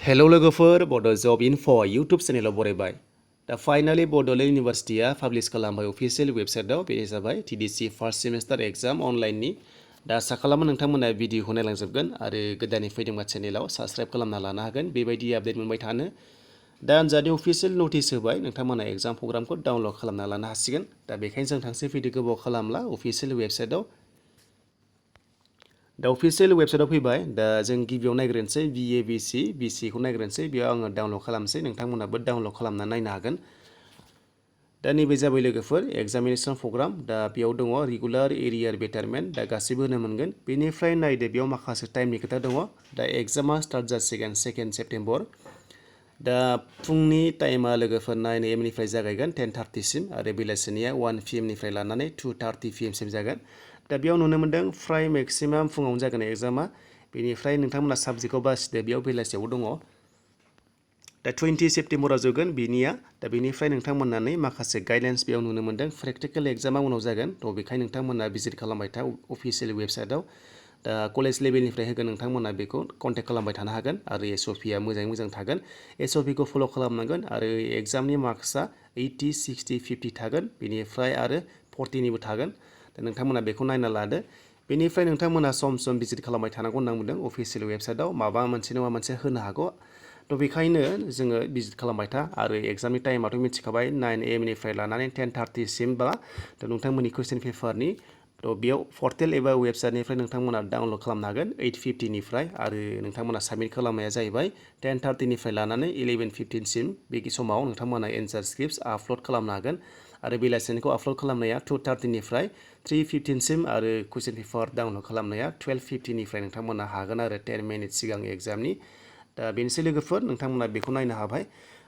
hello लोगोफोर बड' जब enough' YouTube चेनेलाव बरायबाय दा फाइनालि बड'लेण्ड इउनिभारसिटिया पाब्लिश खालामबाय अफिसियेल वेबसाइटआव बेनो जाबाय टिडिसि फार्स्ट सेमिस्टार एग्जाम अनलाइननि दा आसा खालामो नोंथांमोना भिडिअखौ नायलांजोबगोन आरो गोदानै फैदोंबा चेनेलाव साबस्क्राइब खालामना लानो हागोन बेबायदि आपडेट मोनबाय थानो दा आनजादनि अफिसियेल नटिस होबाय नोंथांमोना एग्जाम प्रग्रामखौ डाउनलड खालामना लानो हासिगोन दा बेखायनो जों थांसै फैदो गोबाव खालामला अफिसियेल वेबसाइटआव दा अफिसियेल वेबसाइटआव फैबाय दा जों गिबियाव नायग्रोनोसै BA BC खौ नायग्रोनोसै बेयाव आङो डाउनलड खालामसै नोंथांमोनाबो डाउनलड खालामना नायनो हागोन दा नैबे जाबाय लोगोफोर एग्जामिनेशन प्रग्राम दा बेयाव दङ रेगुलार एरियार बेटारमेन्ट दा गासैबो होनो मोनगोन बेनिफ्राय नायदो बेयाव माखासे टाइमनि खोथा दङ दा एग्जामा स्टार्ट जासिगोन 2 सेप्तेम्बर दा फुंनि टाइमा लोगोफोर 9 AM निफ्राय जागायगोन 10:30 सिम आरो बेलासिनिया 1 PM निफ्राय लानानै 2:30 PM सिम जागोन दा बेयाव नुनो मोनदों फ्राय मेक्सिमाम फुङावनो जागोन एग्जामा बेनिफ्राय नोंथांमोना साबजेक्टखौ बासिदो बेयाव बेलासियाव दङ दा 20 सेप्तेम्बराव जोबगोन बेनिया दा बेनिफ्राय नोंथांमोनना माखासे गाइडलाइन्स बेयाव नुनो मोनदों प्रेक्टिकेल एग्जामा उनाव जागोन थ' बेखायनो नोंथांमोना भिजिट खालामबाय था अफिसियेल वेबसाइटआव दा कलेज लेभेलनिफ्राय होगोन नोंथांमोना बेखौ कन्टेक्ट खालामबाय थानो हागोन आरो SOPआ मोजाङै मोजां थागोन SOPखौ फल' खालामनांगोन आरो एग्जामनि मार्क्सआ 80 60 50 थागोन बेनिफ्राय आरो 40निबो थागोन दा नोंथांमोना बेखौ नायना लादो बेनिफ्राय नोंथांमोना सम सम भिजिट खालामबाय थानांगौ होनना बुंदों अफिसियेल वेबसाइटआव माबा मोनसे नङा मोनसे होनो हागौ थ' बेखायनो जोङो भिजिट खालामबाय था आरो एग्जामनि टाइमाथ' मिथिखाबाय 9 AM निफ्राय लानानै 10:30 सिम बा थ' नोंथांमोननि कुइसन पेपारनि थ' बेयाव पर्टेल एबा वेबसाइटनिफ्राय नोंथांमोना डाउनलड खालामनो हागोन 8:50 निफ्राय आरो नोंथांमोना साबमिट खालामनाया जाहैबाय 10:30 निफ्राय लानानै 11:15 सिम बे समाव नोंथांमोना एन्सार स्क्रिप्ट आपल'ड खालामनो हागोन आरो बेलासिनिखौ आपल'ड खालामनाया 2:30 निफ्राय 3:15 सिम आरो कुइसन पेपार डाउनलड खालामनाया 12:50 निफ्राय नोंथांमोना हागोन आरो 10 मिनिट सिगां एग्जामनि दा बेनोसै लोगोफोर नोंथांमोना बेखौ नायनो हाबाय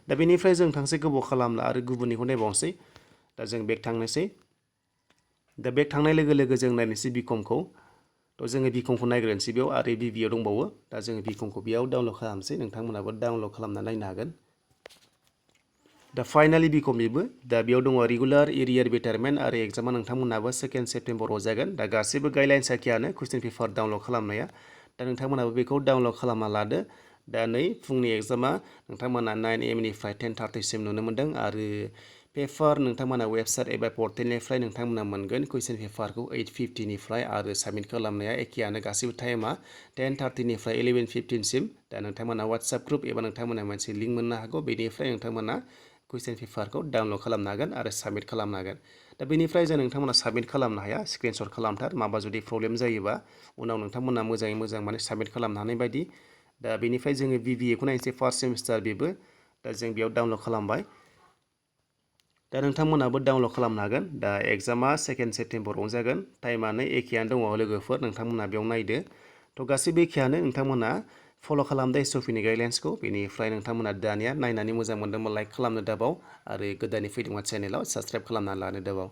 दा बेनिफ्राय जों थांसै गोबाव खालामला आरो गुबुननिखौ नायबावनोसै दा जों बेक थांनोसै दा बेक थांनाय लोगो लोगो जों नायनोसै बिकमखौ थ' जोङो बिकमखौ नायग्रोनोसै बेयाव आरो BBA दंबावो दा जोङो बिकमखौ बेयाव डाउनलड खालामसै नोंथांमोनाबो डाउनलड खालामना नायनो हागोन दा फाइनालि बिकमनिबो दा बेयाव दङ रेगुलार एरियार बेटारमेन्ट आरो एग्जामा नोंथांमोनाबो 2 सेप्तेम्बराव जागोन दा गासैबो गाइडलाइन्स एखेयानो कुइसन पेपार डाउनलड खालामनाया दा नोंथांमोनाबो बेखौ डाउनलड खालामना लादो दा नै फुंनि एग्जामा नोंथांमोना 9 AM निफ्राय 10:30 सिम नुनो मोनदों आरो पेपार नोंथांमोना वेबसाइट एबा पर्टेलनिफ्राय नोंथांमोना मोनगोन कुइसन पेपारखौ 8:50 निफ्राय आरो साबमिट खालामनाया एखेयानो गासैबो टाइमा 10:30 निफ्राय 11:15 सिम दा नोंथांमोना WhatsApp ग्रुप एबा नोंथांमोना मोनसे लिंक मोननो हागौ बेनिफ्राय नोंथांमोना कुइसन पेपारखौ डाउनलड खालामनो हागोन आरो साबमिट खालामनो हागोन दा बेनिफ्राय जों नोंथांमोना साबमिट खालामनो हाया स्क्रिनशट खालामथार माबा जुदि प्रब्लेम जायोबा उनाव नोंथांमोना मोजाङै मोजां माने साबमिट खालामनो हानाय बायदि दा बेनिफ्राय जोङो BBA खौ नायनोसै फार्स्ट सेमिस्टार बेबो दा जों बेयाव डाउनलड खालामबाय दा नोंथांमोनाबो डाउनलड खालामनो हागोन दा एग्जामा 2 सेप्तेम्बराव जागोन टाइमानो एखेयानो दङ लोगोफोर नोंथांमोना बेयाव नायदो थ' गासैबो एखेयानो नोंथांमोना फल' खालामदो SOPनि गाइडलाइन्सखौ बेनिफ्राय नोंथांमोना दानिया नायनानै मोजां मोनदोंबा लाइक खालामनो दाबाव आरो गोदानै फैदोंबा चेनेलाव साबस्क्राइब खालामना लानो दाबाव